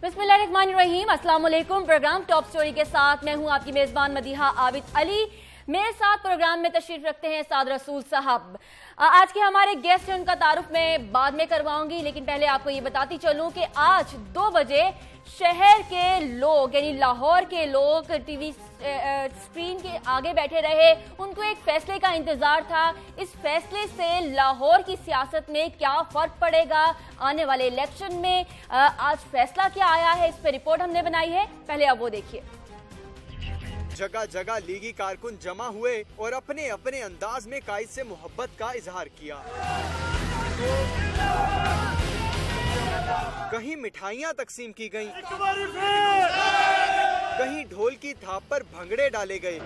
बिस्मिल्लाहिर्रहमानिर्रहीम, अस्सलाम वालेकुम। प्रोग्राम टॉप स्टोरी के साथ मैं हूं आपकी मेजबान मदीहा आबिद अली। मेरे साथ प्रोग्राम में तशरीफ रखते हैं साद रसूल साहब। आज के हमारे गेस्ट हैं, उनका तारुफ मैं बाद में करवाऊंगी, लेकिन पहले आपको ये बताती चलूं कि आज 2 बजे शहर के लोग यानी लाहौर के लोग टीवी स्क्रीन के आगे बैठे रहे। उनको एक फैसले का इंतजार था। इस फैसले से लाहौर की सियासत में क्या फर्क पड़ेगा आने वाले इलेक्शन में, आज फैसला क्या आया है, इस पर रिपोर्ट हमने बनाई है। पहले आप वो देखिए। जगह जगह लीगी कारकुन जमा हुए और अपने अपने अंदाज में कायद से मोहब्बत का इजहार किया। कहीं मिठाइयाँ तकसीम की गईं, कहीं ढोल की थाप पर भंगड़े डाले गए,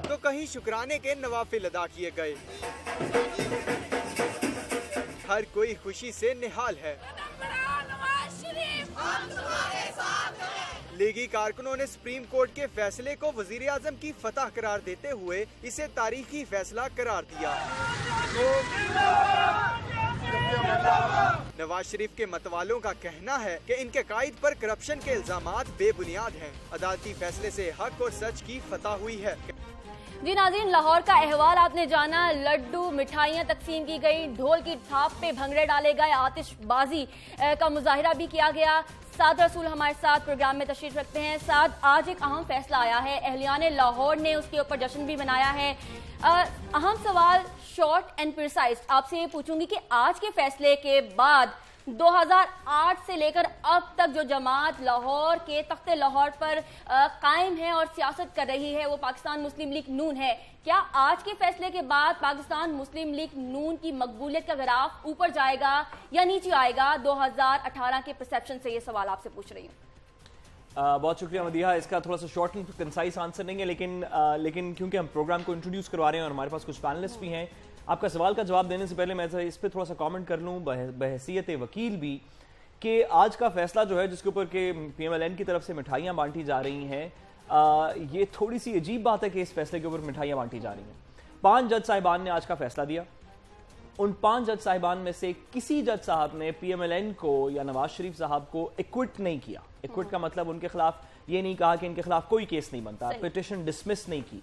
तो कहीं शुक्राने के नवाफिल अदा किए गए। हर कोई खुशी से निहाल है। लीगी कारकुनों ने सुप्रीम कोर्ट के फैसले को वजीर आजम की फतह करार देते हुए इसे तारीखी फैसला करार दिया। नवाज शरीफ के मतवालों का कहना है कि इनके कायद पर करप्शन के इल्जामात बेबुनियाद हैं। अदालती फैसले से हक और सच की फतह हुई है। जी नाज़रीन, लाहौर का अहवाल आपने जाना। लड्डू मिठाइयाँ तकसीम की गई, ढोल की थाप पे भंगड़े डाले गए, आतिशबाजी का मुजाहिरा भी किया गया। साद रसूल हमारे साथ प्रोग्राम में तशरीफ रखते हैं। साद, आज एक अहम फैसला आया है, अहलियाने लाहौर ने उसके ऊपर जश्न भी मनाया है। अहम सवाल शॉर्ट एंड प्रिसाइज आपसे ये पूछूंगी कि आज के फैसले के बाद 2008 से लेकर अब तक जो जमात लाहौर के तख्ते लाहौर पर कायम है और सियासत कर रही है, वो पाकिस्तान मुस्लिम लीग नून है। क्या आज के फैसले के बाद पाकिस्तान मुस्लिम लीग नून की मकबूलियत का ग्राफ ऊपर जाएगा या नीचे आएगा 2018 के परसेप्शन से? ये सवाल आपसे पूछ रही हूँ। बहुत शुक्रिया मदीहा। इसका थोड़ा सा शॉर्ट एंड कंसाइज आंसर नहीं है, लेकिन क्योंकि हम प्रोग्राम को इंट्रोड्यूस करवा रहे हैं और हमारे पास कुछ पैनलिस्ट भी हैं, आपका सवाल का जवाब देने से पहले मैं इस पर थोड़ा सा कमेंट कर लूँ बहैसियत वकील भी, कि आज का फैसला जो है जिसके ऊपर के PMLN की तरफ से मिठाइयाँ बांटी जा रही हैं, ये थोड़ी सी अजीब बात है कि इस फैसले के ऊपर मिठाइयाँ बांटी जा रही हैं। 5 जज साहिबान ने आज का फैसला दिया। उन 5 जज साहिबान में से किसी जज साहब ने PMLN को या नवाज शरीफ साहब को एक्विट नहीं किया। एक्विट का मतलब उनके खिलाफ ये नहीं कहा कि इनके खिलाफ कोई केस नहीं बनता, पिटिशन डिसमिस नहीं की।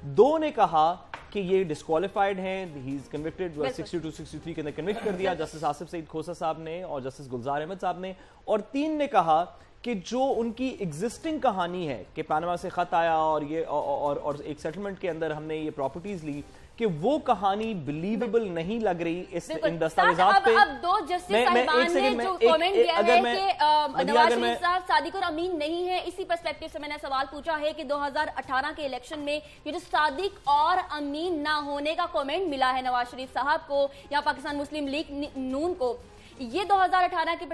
2 ने कहा कि ये डिस्क्वालिफाइड हैं, ही इज कन्विक्टेड, 62-63 के अंदर कन्विक्ट कर दिया जस्टिस आसिफ सईद खोसा साहब ने और जस्टिस गुलजार अहमद साहब ने। और 3 ने कहा कि जो उनकी एग्जिस्टिंग कहानी है कि पनामा से खत आया और ये और एक सेटलमेंट के अंदर हमने ये प्रॉपर्टीज ली, कि वो कहानी बिलीवेबल नहीं लग रही इन दस्तावेजात पे। अब 2 जस्टिस साहिबान ने जो कमेंट दिया है कि नवाज शरीफ साहब सादिक और अमीन नहीं है, इसी पर्सपेक्टिव से मैंने सवाल पूछा है कि 2018 के इलेक्शन में ये जो सादिक और अमीन ना होने का कमेंट मिला है नवाज शरीफ साहब को या पाकिस्तान मुस्लिम लीग नून को, ये 2018 के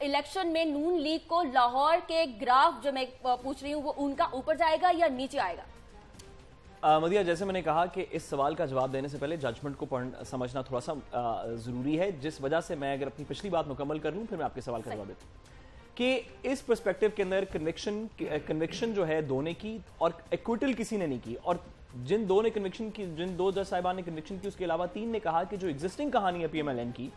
इलेक्शन में नून लीग को लाहौर के ग्राफ जो मैं पूछ रही हूँ वो उनका ऊपर जाएगा या नीचे आएगा? मदिया, जैसे मैंने कहा कि इस सवाल का जवाब देने से पहले जजमेंट को समझना थोड़ा सा ज़रूरी है, जिस वजह से मैं अगर अपनी पिछली बात मुकम्मल कर लूँ फिर मैं आपके सवाल का जवाब देता हूँ कि इस पर्सपेक्टिव के अंदर कन्विक्शन जो है 2 ने की और एक्विटल किसी ने नहीं की। और जिन 2 ने कन्विक्शन की, जिन 2 जज साहिबान ने कन्विक्शन की, उसके अलावा 3 ने कहा कि जो एग्जिस्टिंग कहानी है PMLN की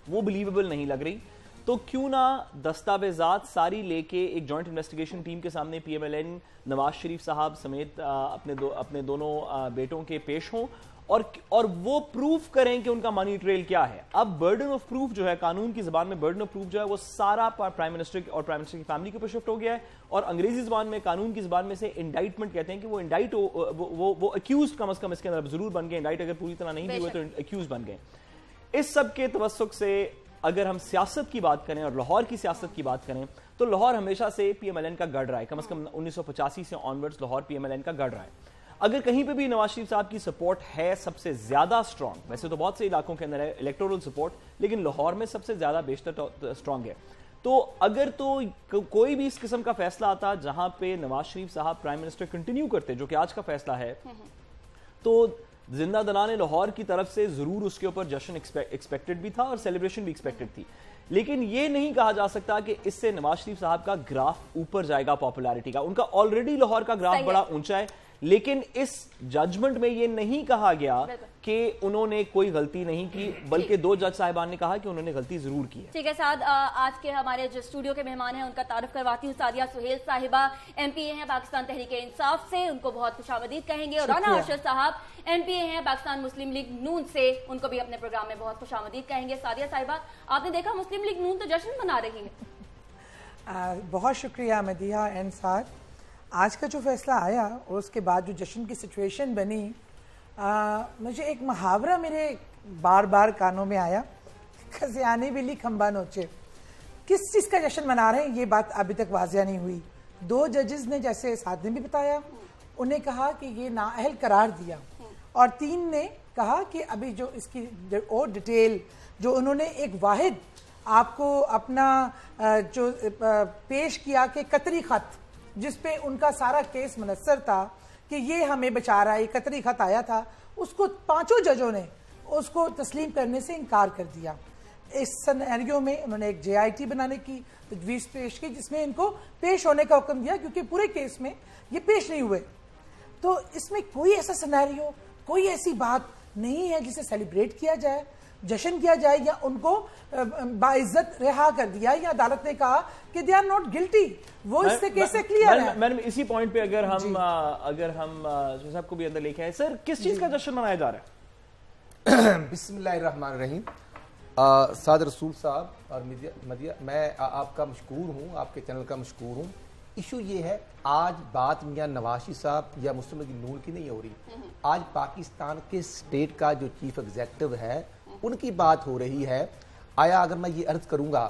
वो बिलीवेबल नहीं लग रही, तो क्यों ना दस्तावेजात सारी लेके एक जॉइंट इन्वेस्टिगेशन टीम के सामने PMLN नवाज शरीफ साहब समेत अपने दोनों बेटों के पेश हों और वो प्रूफ करें कि उनका मनी ट्रेल क्या है। अब बर्डन ऑफ प्रूफ जो है, कानून की जबान में बर्डन ऑफ प्रूफ जो है वो सारा प्राइम मिनिस्टर और प्राइम मिनिस्टर की फैमिली के ऊपर शिफ्ट हो गया है। और अंग्रेजी जबान में, कानून की जबान में से इंडाइटमेंट कहते हैं कि वो अक्यूज कम अज कम इसके अंदर जरूर बन गए। इंडाइट अगर पूरी तरह नहीं भी हुए तो अक्यूज बन गए। इस सब के तवस्सुक से अगर हम सियासत की बात करें और लाहौर की सियासत की बात करें तो लाहौर हमेशा से PMLN का गढ़ रहा है। कम से कम 1985 से ऑनवर्ड्स लाहौर PMLN का गढ़ रहा है। अगर कहीं पे भी नवाज शरीफ साहब की सपोर्ट है सबसे ज्यादा स्ट्रांग, वैसे तो बहुत से इलाकों के अंदर है इलेक्टोरल सपोर्ट, लेकिन लाहौर में सबसे ज्यादा बेशतर स्ट्रांग है। तो अगर तो कोई भी इस किस्म का फैसला आता जहां पे नवाज शरीफ साहब प्राइम मिनिस्टर कंटिन्यू करते, जो कि आज का फैसला है, तो जिंदा दलाने लाहौर की तरफ से जरूर उसके ऊपर जश्न एक्सपेक्टेड भी था और सेलिब्रेशन भी एक्सपेक्टेड थी। لیکن یہ نہیں کہا جا سکتا کہ اس سے نواز شریف صاحب کا گراف اوپر جائے گا پاپولیرٹی کا. ان کا آلریڈی لاہور کا گراف بڑا اونچا ہے, لیکن اس ججمنٹ میں یہ نہیں کہا گیا کہ انہوں نے کوئی غلطی نہیں کی, بلکہ 2 جج صاحبان نے کہا کہ انہوں نے غلطی ضرور کی ہے. ٹھیک ہے سعد, آج کے ہمارے جو اسٹوڈیو کے مہمان ہیں ان کا تعارف کرواتی ہوں. سعدیہ سہیل صاحبہ ایم پی اے ہیں پاکستان تحریک انصاف سے, ان کو بہت خوش آمدید کہیں گے. اور رانا ارشد صاحب ایم پی اے ہیں پاکستان مسلم لیگ نون سے, ان کو بھی اپنے پروگرام میں بہت خوش آمدید کہیں گے. سعدیہ صاحبہ, آپ نے دیکھا مسلم لیگ نون تو جشن منا رہی ہے. بہت شکریہ مدیحہ اینڈ سعد. آج کا جو فیصلہ آیا اور اس کے بعد جو جشن کی سچویشن بنی, مجھے ایک محاورہ میرے بار بار کانوں میں آیا, کھسیانی بلی کھمبا نوچے. کس چیز کا جشن منا رہے ہیں یہ بات ابھی تک واضح نہیں ہوئی. 2 ججز نے, جیسے سعد نے بھی بتایا, انہیں کہا کہ یہ نااہل قرار دیا, اور 3 نے کہا کہ ابھی جو اس کی اور ڈیٹیل جو انہوں نے ایک واحد آپ کو اپنا جو پیش کیا کہ قطری خط جس پہ ان کا سارا کیس منحصر تھا کہ یہ ہمیں بچا رہا ہے, یہ قطری خط آیا تھا, اس کو 5 ججوں نے اس کو تسلیم کرنے سے انکار کر دیا. اس سینیریو میں انہوں نے ایک JIT بنانے کی تجویز پیش کی جس میں ان کو پیش ہونے کا حکم دیا, کیونکہ پورے کیس میں یہ پیش نہیں ہوئے. تو اس میں کوئی ایسا سینیریو, کوئی ایسی بات نہیں ہے جسے سیلیبریٹ کیا جائے, جشن کیا جائے, یا ان کو باعزت رہا کر دیا, یا عدالت نے کہا کہ دے آر ناٹ گلٹی. وہ اس سے کیسے کلیئر ہے. میڈم اسی پوائنٹ پہ اگر ہم صاحب کو بھی اندر لے کے آئے, سر کس چیز کا جشن منایا جا رہا ہے؟ بسم اللہ الرحمن الرحیم. سعد رسول صاحب اور مدیہ, میں آپ کا مشکور ہوں, آپ کے چینل کا مشکور ہوں. ایشو یہ ہے, آج بات میاں نواز شریف صاحب یا مسلم لیگ نون کی نہیں ہو رہی, آج پاکستان کے اسٹیٹ کا جو چیف ایگزیکٹو ہے ان کی بات ہو رہی ہے. آیا اگر میں یہ عرض کروں گا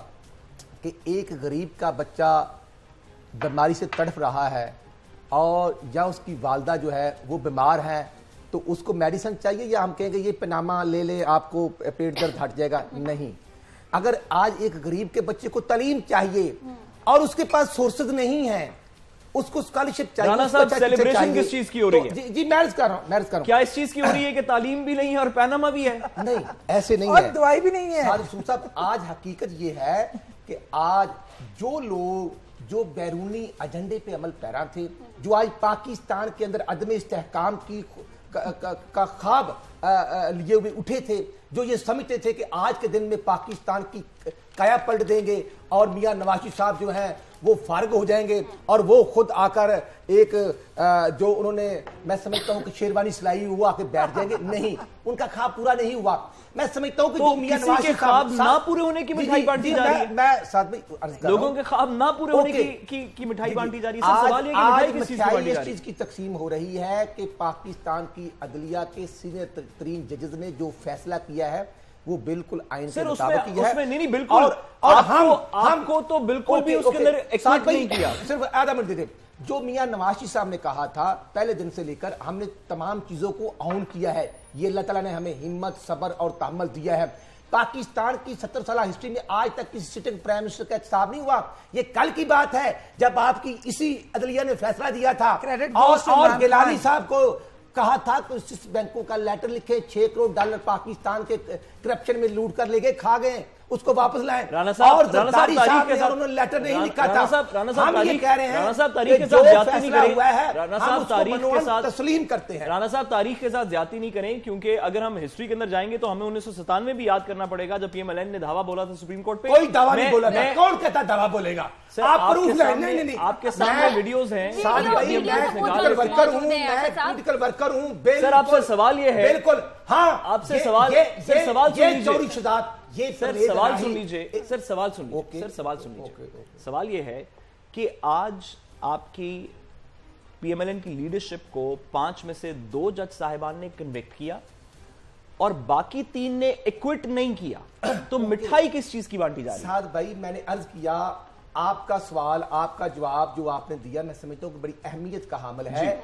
کہ ایک غریب کا بچہ بیماری سے تڑپ رہا ہے اور یا اس کی والدہ جو ہے وہ بیمار ہے, تو اس کو میڈیسن چاہیے, یا ہم کہیں گے یہ پنامہ لے لے آپ کو پیٹ درد ہٹ جائے گا؟ نہیں. اگر آج ایک غریب کے بچے کو تعلیم چاہیے اور اس کے پاس سورسز نہیں ہیں, اس کو اسکالرشپ چاہیے. رانا صاحب سیلیبریشن کس چیز کی ہو رہی ہے؟ جی میں عرض کر رہا ہوں. کیا اس چیز کی ہو رہی ہے کہ تعلیم بھی نہیں ہے اور پیناما بھی ہے؟ نہیں, ایسے نہیں اور ہے, دوائی بھی نہیں ہے. صاحب آج حقیقت یہ ہے کہ آج جو لوگ جو بیرونی ایجنڈے پہ عمل پیرا تھے, جو آج پاکستان کے اندر عدم استحکام کی کا خواب لیے ہوئے اٹھے تھے, جو یہ سمجھتے تھے کہ آج کے دن میں پاکستان کی قیا پلٹ دیں گے اور میاں نواز شریف صاحب جو ہیں وہ فارغ ہو جائیں گے اور وہ خود آ کر ایک جو انہوں نے, میں سمجھتا ہوں کہ شیروانی سلائی وہ آ کے بیٹھ جائیں گے. نہیں, ان کا خواب پورا نہیں ہوا. میں سمجھتا ہوں کہ جو میاں نواز شریف صاحب خواب نہ پورے ہونے کی مٹھائی بانٹی جا رہی ہے. میں ساتھ میں عرض کر رہا ہوں, لوگوں کے خواب نہ پورے ہونے کی مٹھائی بانٹی جا رہی ہے. سر سوال یہ کہ مٹھائی کس چیز کی بانٹی جا رہی ہے؟ اس چیز کی تقسیم ہو رہی ہے کہ پاکستان کی عدلیہ کے سینئر ترین ججز نے جو فیصلہ کیا ہے وہ بالکل آئین کے مطابق کیا ہے. نہیں بالکل, اور ہم کو تو بالکل بھی اس کے اندر ایکسپٹ نہیں کیا. صرف آدھا منٹ دے دیں. جو میاں نواز شریف صاحب نے کہا تھا پہلے دن سے لے کر, ہم نے تمام چیزوں کو آن کیا ہے. یہ اللہ تعالیٰ نے ہمیں ہمت, صبر اور تحمل دیا ہے. پاکستان کی 70 سالہ ہسٹری میں آج تک کسی سٹنگ پرائم منسٹر کا احتساب نہیں ہوا. یہ کل کی بات ہے جب آپ کی اسی عدلیہ نے فیصلہ دیا تھا اور گیلانی صاحب کو کہا تھا کہ اس بینکوں کا لیٹر لکھے, $6 کروڑ پاکستان کے کرپشن میں لوٹ کر لے گئے, کھا گئے, اس کو واپس لائیں. اور زرداری صاحب نے انہوں نے لیٹر نہیں لکھا تھا. ہم یہ کہہ رہے ہیں کہ جو فیصلہ ہوا ہے ہم اس کو منوان تسلیم کرتے ہیں. رانا صاحب تاریخ کے ساتھ زیادتی نہیں کریں, کیونکہ اگر ہم ہسٹری کے اندر جائیں گے تو ہمیں 1997 بھی یاد کرنا پڑے گا جب PMLN نے دعویٰ بولا تھا سپریم کورٹ پہ. کوئی دعویٰ نہیں بولا تھا. کون کہتا دعویٰ بولے گا؟ آپ پروف لائیں. نہیں, آپ کے سامنے ویڈیوز ہیں. پولیٹیکل ورکر ہوں. سر آپ سے سوال یہ ہے, بالکل ہاں, آپ سے سوال سن لیجئے. سوال یہ ہے کہ آج آپ کی PMLN کی لیڈرشپ کو 5 میں سے 2 جج صاحبان نے کنوکٹ کیا اور باقی 3 نے ایکوٹ نہیں کیا, تو مٹھائی کس چیز کی بانٹی جا رہی ہے؟ سعد بھائی, میں نے عرض کیا, آپ کا سوال, آپ کا جواب جو آپ نے دیا, میں سمجھتا ہوں کہ بڑی اہمیت کا حامل ہے.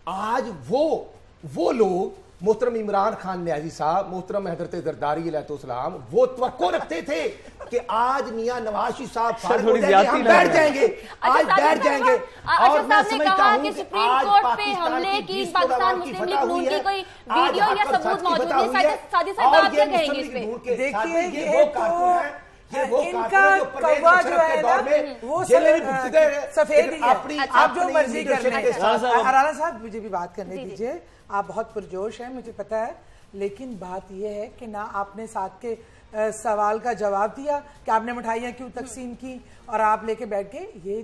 آج وہ لوگ, محترم عمران خان نیازی صاحب, محترم حضرت زرداری علیہ السلام, وہ توقع رکھتے تھے کہ آج میاں نواز شریف صاحب فارغ ہو جائیں گے, ہم بیٹھ جائیں گے, آج بیٹھ جائیں گے. اور میں سمجھتا ہوں کہ آج پاکستان کی 20 کروڑ کی فتح ہوئی ہے, آج حق اور سچ کی فتح ہوئی ہے. اور یہ مسلم لیگ نون کے, دیکھیے یہ وہ کارکن ہیں इनका कौवा जो है ना वो सफेद ही है, आप जो मर्जी कर लें। राणा साहब मुझे भी बात करने दीजिए, आप बहुत पुरजोश हैं मुझे पता है, लेकिन बात यह है कि ना आपने साथ के सवाल का जवाब दिया कि आपने मिठाइयाँ क्यों तकसीम की, और आप लेके बैठ के ये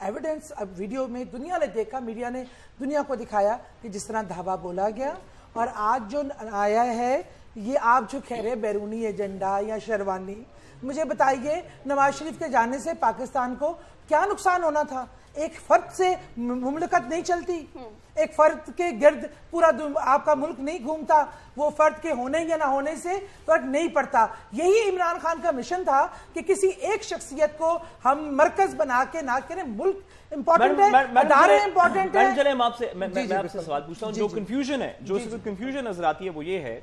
एविडेंस अब वीडियो में दुनिया ने देखा, मीडिया ने दुनिया को दिखाया कि जिस तरह धावा बोला गया। और आज जो आया है ये आप जो कह रहे हैं बैरूनी एजेंडा या शेरवानी, मुझे बताइए नवाज शरीफ के जाने से पाकिस्तान को क्या नुकसान होना था? एक फर्द से मुमलकत नहीं चलती, एक फर्द के गिर्द पूरा आपका मुल्क नहीं घूमता, वो फर्द के होने या ना होने से फर्क नहीं पड़ता। यही इमरान खान का मिशन था कि किसी एक शख्सियत को हम मरकज बना के ना करें। मुल्क इंपॉर्टेंट है, अदारे इंपॉर्टेंट है। चले मैं आपसे सवाल पूछता हूं, जो कंफ्यूजन है, जो कंफ्यूजन नजर आती है वो ये है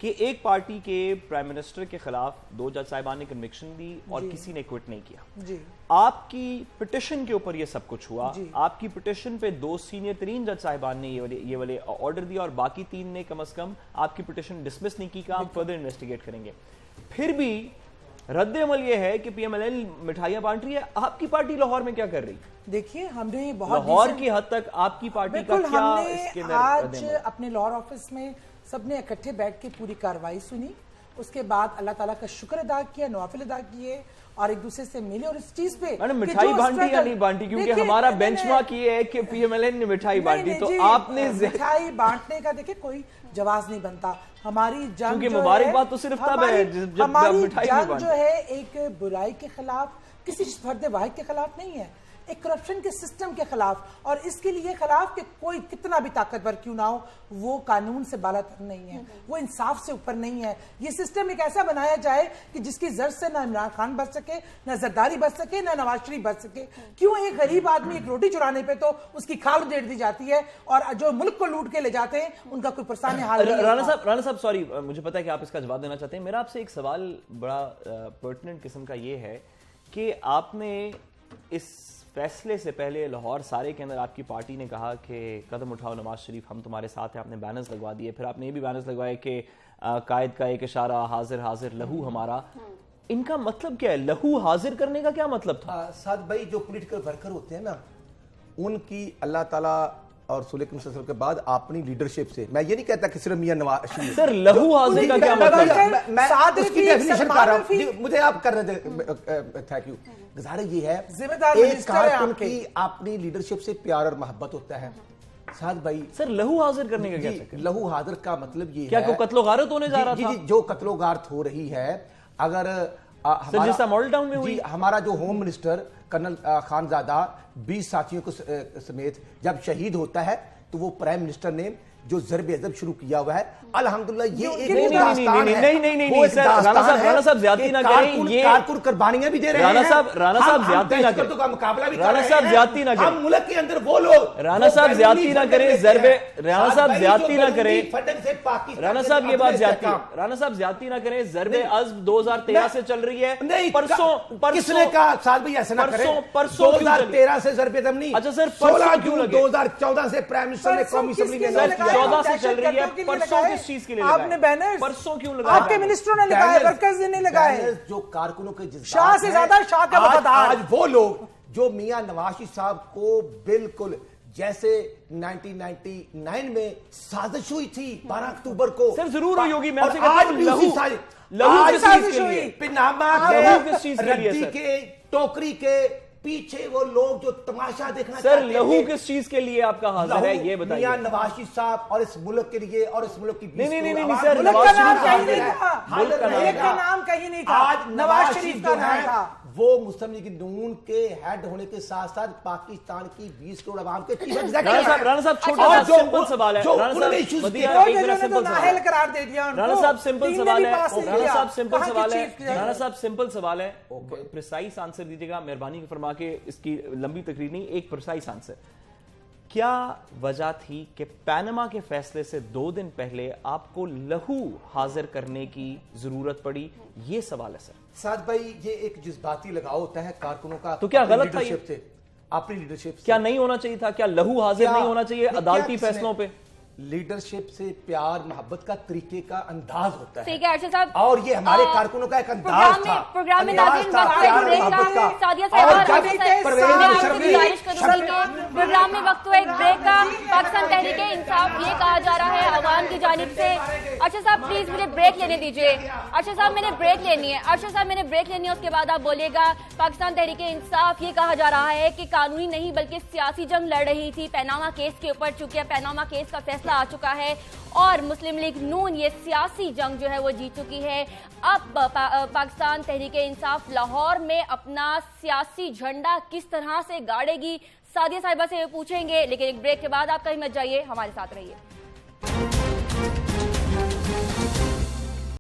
कि एक पार्टी के प्राइम मिनिस्टर के खिलाफ 2 जज साहिबान ने कन्विक्शन दी और किसी ने क्विट नहीं किया। जी। आपकी पिटिशन के ऊपर ये सब कुछ हुआ, आपकी पिटिशन पे 2 सीनियर तरीन जज साहिबान ने ये वाले ऑर्डर दिया और बाकी 3 ने कम से कम आपकी पिटिशन डिसमिस नहीं की, हम फर्दर इन्वेस्टिगेट करेंगे। फिर भी रद्द अमल ये है कि पीएमएलएन मिठाइयां बांट रही है, आपकी पार्टी लाहौर में क्या कर रही? देखिए हमने बहुत लाहौर की हद तक आपकी पार्टी का क्या इसके अंदर आज अपने लाहौर ऑफिस में सबने इकट्ठे बैठ के पूरी कार्रवाई सुनी, उसके बाद अल्लाह ताला का शुक्र अदा किया, नवाफिल अदा किए और एक दूसरे से मिले। और इस चीज पे मिठाई बांटी या नहीं बांटी, क्योंकि हमारा बेंचमार्क ये है कि पीएमएलएन ने मिठाई बांटी, तो आपने मिठाई बांटने का देखिए कोई जवाब नहीं बनता। हमारी जंग मुबारकबाद तो सिर्फ तब है जब हमारी जंग जो है एक बुराई के खिलाफ, किसी फर्द वाहिद के खिलाफ नहीं है, एक करप्शन के सिस्टम के खिलाफ, और इसके लिए खिलाफ कि कोई कितना भी ताकतवर क्यों ना हो वो कानून से बालातर नहीं है, वो इंसाफ से ऊपर नहीं है। ये सिस्टम एक ऐसा बनाया जाए कि जिसकी जर्द से ना इमरान खान बच सके, ना जरदारी बच सके, ना नवाज शरीफ बच सके। क्यों एक गरीब आदमी एक रोटी चुराने पे तो उसकी खाल उधेड़ दी जाती है, और जो मुल्क को लूट के ले जाते हैं उनका कोई परेशान हाल नहीं। राणा साहब सॉरी, मुझे पता है कि आप इसका जवाब देना चाहते हैं। मेरा आपसे एक सवाल बड़ा पर्टिनेंट किस्म का ये है कि आपने इस फैसले से पहले लाहौर सारे के अंदर आपकी पार्टी ने कहा कि कदम उठाओ नवाज शरीफ, हम तुम्हारे साथ हैं, आपने बैनर्स लगवा दिए। फिर आपने ये भी बैनर्स लगवाए कि कायद का एक इशारा, हाजिर हाजिर लहू हमारा। इनका मतलब क्या है? लहू हाजिर करने का क्या मतलब था? साद भाई, जो पॉलिटिकल वर्कर होते हैं ना, उनकी अल्लाह ताला और रसूल के बाद अपनी लीडरशिप से, मैं ये नहीं कहता कि सिर्फ मियां नवाज शरीफ। सर लहू हाजिर का क्या मतलब है? मैं उसकी डेफिनेशन कर रहा हूं, मुझे आप करने दे, थैंक यू। गुजारिश ये है, एक कारकुन की अपनी लीडरशिप से प्यार और मोहब्बत होता है। साद भाई, सर लहू हाजिर करने का क्या चक्कर? लहू हाजिर का मतलब ये क्या है, कोई कत्लो गारत होने जा रहा था? जो कत्लो गारत हो रही है, अगर जिस मॉडल टाउन में हुई, हमारा जो होम मिनिस्टर कर्नल खानजादा 20 साथियों को समेत जब शहीद होता है, तो वो प्राइम मिनिस्टर ने जो ज़र्ब अज़ब शुरू किया हुआ है, अल्हम्दुलिल्लाह ये एक दास्तान है। नहीं सर, राणा साहब ज्यादती ना करें, ये कारकुन कुर्बानियां भी दे रहे हैं। राणा साहब ज्यादती ना करें, का मुकाबला भी राणा साहब ज्यादती ना करें, हम मुल्क के अंदर वो लोग, राणा साहब ज्यादती ना करें, राणा साहब ज्यादती ना करें, राणा साहब ये बात ज्यादती, राणा साहब ज्यादती ना करें। ज़र्ब अज़ब 2013 से चल रही है, परसों किसने कहा साद भाई ऐसा ना करें? परसों 2013 से ज़र्ब अज़ब नहीं, अच्छा सर 16 जून 2014 से प्राइम मिनिस्टर ने कौमी असेंबली में 14 से चल रही है, परसों किस चीज के लिए आपने बैनर, परसों क्यों लगाया? आपके मिनिस्टरों ने लगाए, वर्कर्स ने लगाए। जो कारकुनों के शाह से ज्यादा शाह का वफादार, आज वो लोग जो मियां नवाज शरीफ साहब को बिल्कुल जैसे 1999 में साजिश हुई थी 12 अक्टूबर को, सर जरूर हुई होगी, मैं आज भी उसी साजिश हुई, पिनामा के रद्दी के टोकरी के पीछे वो लोग जो तमाशा देखना सर चाहते लहू किस चीज के लिए आपका हाजिर है, ये बताइए। मियां नवाज शरीफ साहब और इस मुल्क के लिए और इस मुल्क की नहीं सर, नवाज शरीफ का नाम कहीं नहीं था, आज नवाज शरीफ का नाम था। वो मुस्लिम लीग नून के हेड होने के साथ साथ पाकिस्तान की 20 करोड़ आवाम के चीफ एग्जीक्यूटिव। राणा साहब छोटा सा सिंपल सवाल है, राणा साहब सिंपल सवाल है, राणा साहब सिंपल सवाल है, राणा साहब सिंपल सवाल है, प्रिसाइज आंसर दीजिएगा मेहरबानी फरमा के, इसकी लंबी तकरीर नहीं, एक प्रिसाइज आंसर। क्या वजह थी कि पैनामा के फैसले से 2 दिन पहले आपको लहू हाजिर करने की जरूरत पड़ी? ये सवाल है सर। साद भाई, ये एक जज्बाती लगाव होता है कारकुनों का, तो क्या गलत था ये? अपनी लीडरशिप क्या नहीं होना चाहिए था? क्या लहू हाजिर नहीं होना चाहिए अदालती फैसलों पे? लीडरशिप से प्यार मोहब्बत का तरीके का अंदाज होता है। ठीक है अर्शद साहब, और ये हमारे कारकुनों का एक अंदाज था, प्रोग्राम में अंदाज नाज़रीन था वक्त प्यार एक ब्रेक मोहब्बत का। का। सादिया साहब और और जब अर्शद साहब, परवेज मैं आपसे मुशर्रफ गुजारिश करूंगी कि प्रोग्राम में वक्त हुआ एक ब्रेक का। पाकिस्तान तहरीक इंसाफ ये कहा जा रहा है अवाम की जानिब से। अर्शद साहब प्लीज मुझे ब्रेक लेने दीजिए। अर्शद साहब मैंने ब्रेक लेनी है। अर्शद साहब मैंने ब्रेक लेनी है, उसके बाद आप बोलिएगा। पाकिस्तान तहरीक इंसाफ ये कहा जा रहा है कि कानूनी नहीं बल्कि सियासी जंग लड़ रही थी पैनामा केस के ऊपर। चूंकि पैनामा केस का फैसला आ चुका है और मुस्लिम लीग नून ये सियासी जंग जो है वो जीत चुकी है। अब पाकिस्तान तहरीक इंसाफ लाहौर में अपना सियासी झंडा किस तरह से गाड़ेगी, सादिया साहिबा से पूछेंगे, लेकिन एक ब्रेक के बाद आप कहीं मत जाइए, हमारे साथ रहिए।